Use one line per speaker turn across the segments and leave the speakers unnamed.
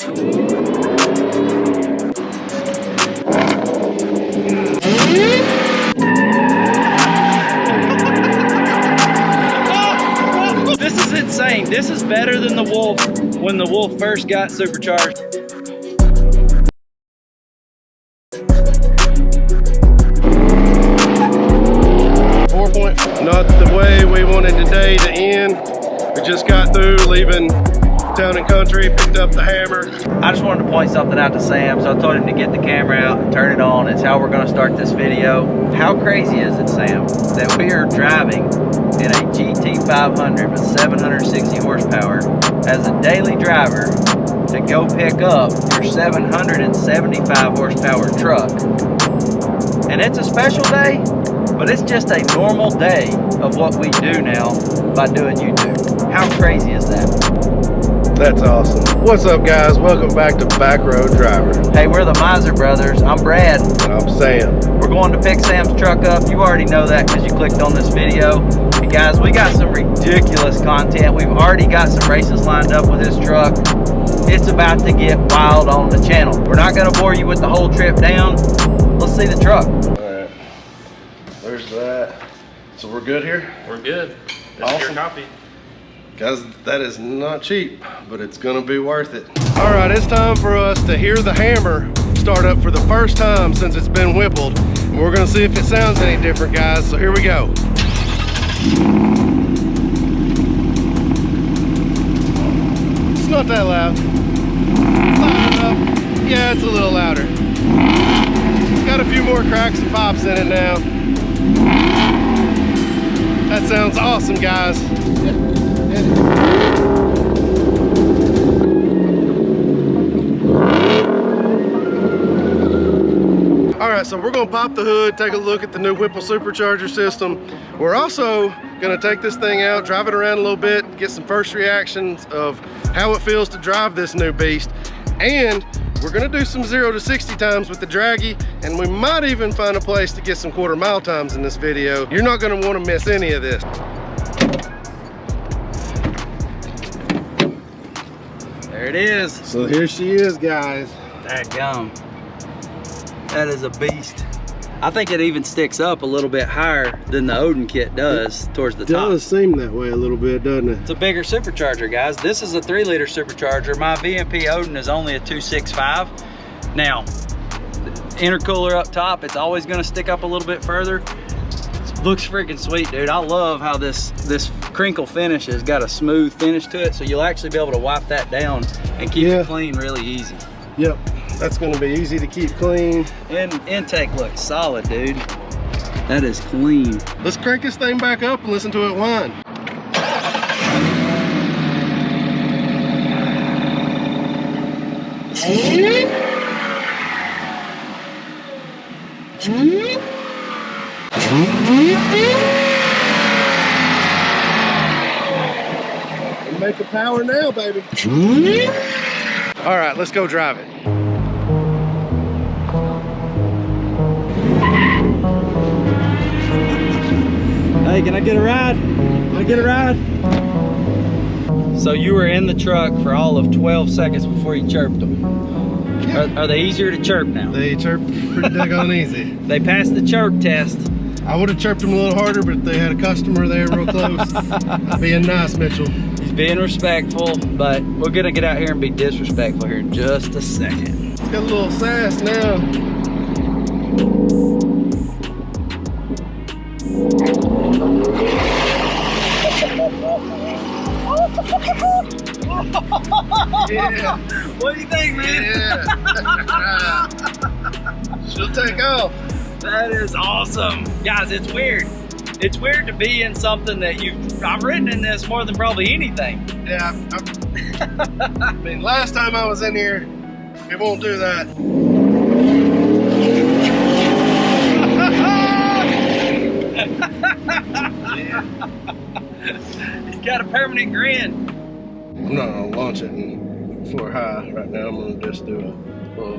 This is insane. This is better than the Wolf when the Wolf first got supercharged.
Not the way we wanted today to end. We just got through leaving town and country, picked up the hammer.
I just wanted to point something out to Sam, so I told him to get the camera out and turn it on. It's how we're going to start this video. How crazy is it, Sam, that we are driving in a GT500 with 760 horsepower as a daily driver to go pick up your 775 horsepower truck? And it's a special day, but it's just a normal day of what we do now by doing YouTube. How crazy is that?
That's awesome. What's up, guys? Welcome back to Back Road Driver.
Hey, we're the Miser Brothers. I'm Brad.
And I'm Sam.
We're going to pick Sam's truck up. You already know that because you clicked on this video. Hey guys, we got some ridiculous content. We've already got some races lined up with this truck. It's about to get wild on the channel. We're not going to bore you with the whole trip down. Let's see the truck.
Alright, there's that. So we're good here?
We're good. That's
Awesome.
your copy.
Guys, that is not cheap, but it's gonna be worth it. All right, it's time for us to hear the hammer start up for the first time since it's been whippled. And we're gonna see if it sounds any different, guys. So here we go. It's not that loud. It's loud enough. Yeah, it's a little louder. It's got a few more cracks and pops in it now. That sounds awesome, guys. Alright, so we're going to pop the hood, take a look at the new Whipple Supercharger system. We're also going to take this thing out, drive it around a little bit, get some first reactions of how it feels to drive this new beast. And we're going to do some 0 to 60 times with the draggy, and we might even find a place to get some quarter-mile times in this video. You're not going to want to miss any of this.
There it is.
So here she is, guys.
Dadgum. That is a beast. I think it even sticks up a little bit higher than the Odin kit does towards the top.
It does seem that way a little bit, doesn't it?
It's a bigger supercharger, guys. This is a 3-liter supercharger. My VMP Odin is only a 265. Now, the intercooler up top, it's always gonna stick up a little bit further. It looks freaking sweet, dude. I love how this crinkle finish has got a smooth finish to it, so you'll actually be able to wipe that down and keep it clean really easy.
Yep, that's gonna be easy to keep clean.
And intake looks solid, dude. That is clean.
Let's crank this thing back up and listen to it whine. Make the power now, baby. All right, let's go drive it.
Hey, can I get a ride? Can I get a ride? So you were in the truck for all of 12 seconds before you chirped them. Yeah. Are they easier to chirp now?
They chirp pretty daggone easy.
They passed the chirp test.
I would have chirped them a little harder, but they had a customer there real close. Being nice, Mitchell.
He's being respectful, but we're gonna get out here and be disrespectful here in just a second.
It's got a little sass now. Yeah.
What do you think, man?
Yeah. She'll take off.
That is awesome. Guys, it's weird. It's weird to be in something that I've ridden in this more than probably anything.
Yeah, I mean, last time I was in here, it won't do that. Yeah.
He's got a permanent grin.
I'm not gonna launch it in floor high right now. I'm gonna just do a little.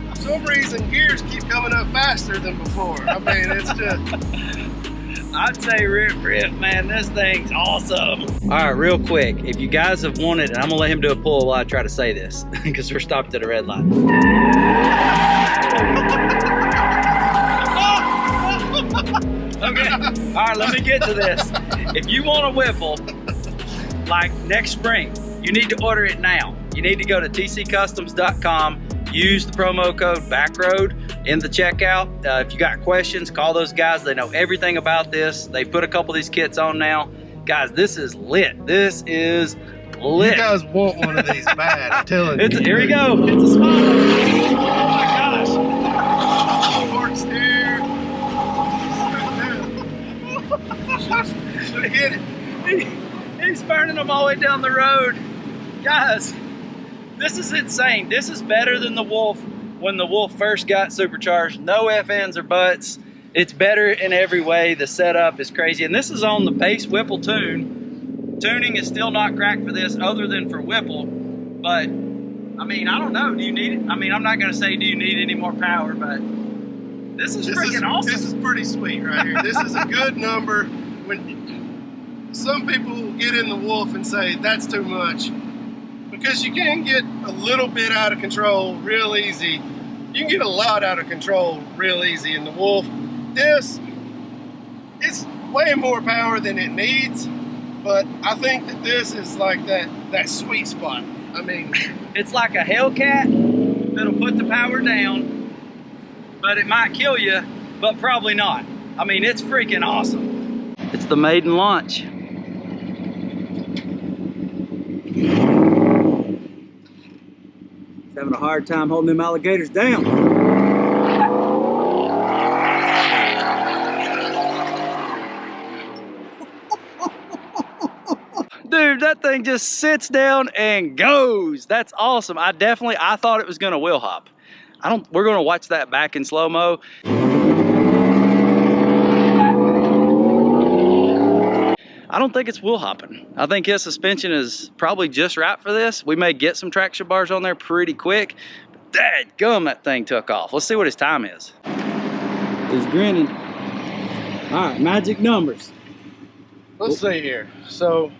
For some reason, gears keep coming up faster. faster than before. I mean, it's just...
I'd say rip, man. This thing's awesome. All right, real quick. If you guys have wanted, and I'm gonna let him do a pull while I try to say this, because we're stopped at a red light. Okay, all right, let me get to this. If you want a Whipple, like next spring, you need to order it now. You need to go to tccustoms.com, use the promo code BACKROAD in the checkout. If you got questions, call those guys. They know everything about this. They put a couple of these kits on now. Guys, this is lit. This is lit.
You guys want one of these bad, I'm telling you.
Here we go. It's a small one. Oh my gosh.
Park steer. Should have hit it.
He's burning them all the way down the road. Guys, this is insane. This is better than the Wolf when the Wolf first got supercharged. No FNs or buts. It's better in every way. The setup is crazy. And this is on the base Whipple tune. Tuning is still not cracked for this other than for Whipple. But, I mean, I don't know. Do you need it? I mean, I'm not going to say do you need any more power, but this is freaking awesome.
This is pretty sweet right here. This is a good number. When some people get in the Wolf and say that's too much, because you can get a little bit out of control real easy. You can get a lot out of control real easy in the Wolf. This is way more power than it needs, but I think that this is like that sweet spot. I mean,
it's like a Hellcat that'll put the power down, but it might kill you, but probably not. I mean, it's freaking awesome. It's the maiden launch. Having a hard time holding them alligators down. Dude, that thing just sits down and goes. That's awesome. I thought it was gonna wheel hop. We're gonna watch that back in slow-mo. I don't think it's wheel hopping. I think his suspension is probably just right for this. We may get some traction bars on there pretty quick. But dadgum, that thing took off. Let's see what his time is. He's grinning. All right, magic numbers.
Let's see here. So,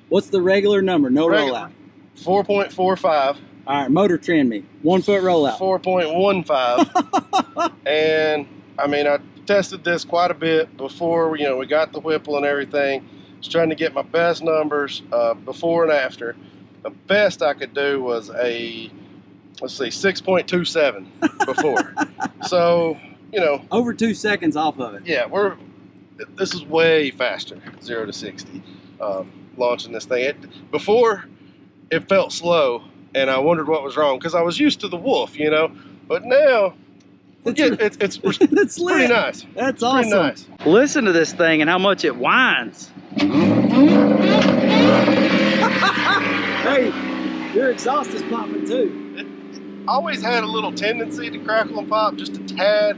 what's the regular number? No rollout.
4.45.
All right, motor trend me. 1 foot rollout.
4.15. And I mean, I tested this quite a bit before, we got the Whipple and everything. I was trying to get my best numbers before and after. The best I could do was a, let's see, 6.27 before. So,
over 2 seconds off of it.
Yeah, this is way faster, 0 to 60, launching this thing. Before, it felt slow, and I wondered what was wrong, because I was used to the Wolf, but now, it's pretty nice.
That's awesome.
Pretty nice.
Listen to this thing and how much it whines. Hey, your exhaust is popping too.
It always had a little tendency to crackle and pop, just a tad.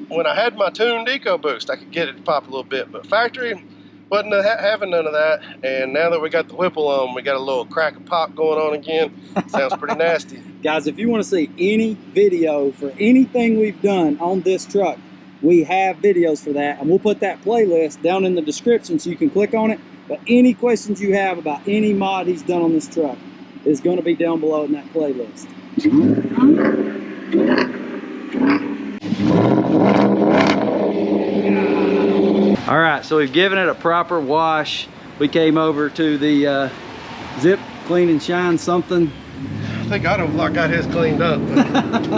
When I had my tuned EcoBoost, I could get it to pop a little bit, but factory wasn't having none of that. And now that we got the Whipple on, we got a little crack and pop going on again. Sounds pretty nasty.
Guys, if you want to see any video for anything we've done on this truck, we have videos for that, and we'll put that playlist down in the description so you can click on it. But any questions you have about any mod he's done on this truck is going to be down below in that playlist. All right, so we've given it a proper wash. We came over to the Zip Clean and Shine something.
I think Autoblock got his cleaned up.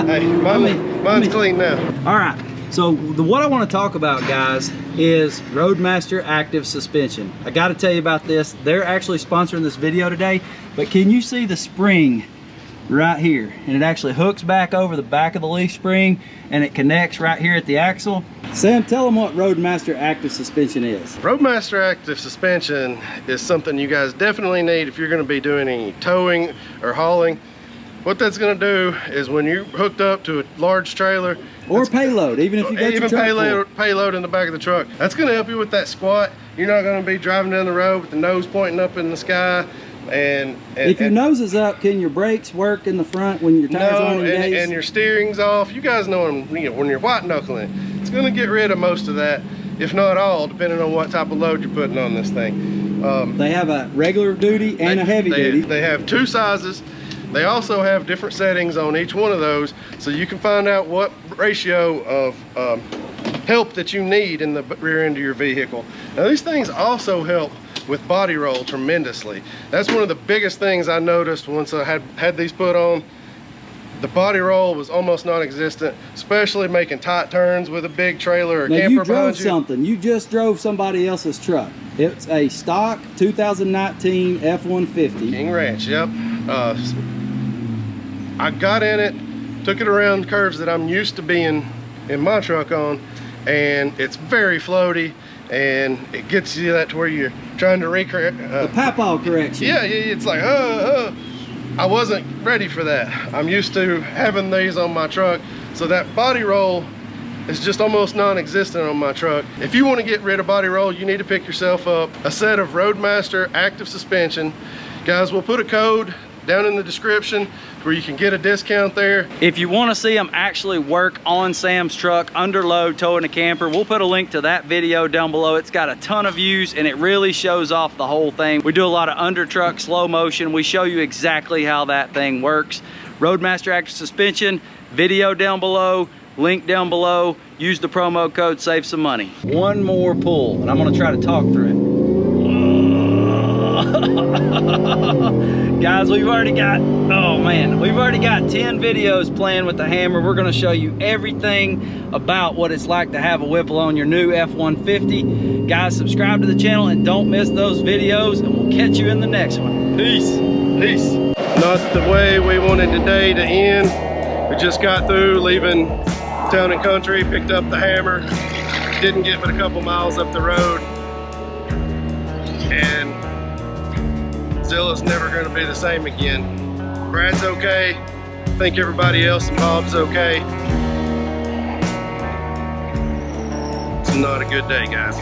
Hey, mine's clean now.
All right, so what I want to talk about, guys, is Roadmaster Active Suspension. I got to tell you about this. They're actually sponsoring this video today, but can you see the spring right here? And it actually hooks back over the back of the leaf spring, and it connects right here at the axle. Sam, tell them what Roadmaster Active Suspension is.
Roadmaster Active Suspension is something you guys definitely need if you're going to be doing any towing or hauling. What that's going to do is when you're hooked up to a large trailer,
or payload, even if you got your truck
payload in the back of the truck, that's going to help you with that squat. You're not going to be driving down the road with the nose pointing up in the sky And
if your nose is up, can your brakes work in the front when your tires aren't engaged?
And your steering's off. You guys know when you're white knuckling, it's going to get rid of most of that, if not all, depending on what type of load you're putting on this thing.
They have a regular duty and a heavy duty.
They have two sizes. They also have different settings on each one of those, so you can find out what ratio of help that you need in the rear end of your vehicle. Now these things also help with body roll tremendously. That's one of the biggest things I noticed once I had these put on. The body roll was almost non-existent, especially making tight turns with a big trailer or camper behind you.
You drove something. You just drove somebody else's truck. It's a stock 2019 F150.
King Ranch, yep. I got in it, took it around curves that I'm used to being in my truck on, and it's very floaty, and it gets you that to where you're trying to recreate
the papaw correction.
Yeah, it's like I wasn't ready for that. I'm used to having these on my truck, so that body roll is just almost non-existent on my truck. If you want to get rid of body roll, you need to pick yourself up a set of Roadmaster active suspension. Guys, we'll put a code down in the description where you can get a discount there.
If you want to see them actually work on Sam's truck under load towing a camper, we'll put a link to that video down below. It's got a ton of views and it really shows off the whole thing. We do a lot of under truck slow motion. We show you exactly how that thing works. Roadmaster active suspension, video down below, link down below. Use the promo code, save some money. One more pull and I'm going to try to talk through it. Guys, we've already got 10 videos planned with the hammer. We're going to show you everything about what it's like to have a Whipple on your new F150. Guys, subscribe to the channel and don't miss those videos, and we'll catch you in the next one. Peace.
Peace. Not the way we wanted today to end. We just got through leaving town and country, picked up the hammer, didn't get but a couple miles up the road, and Zilla's never going to be the same again. Brad's okay. I think everybody else and Bob's okay. It's not a good day, guys.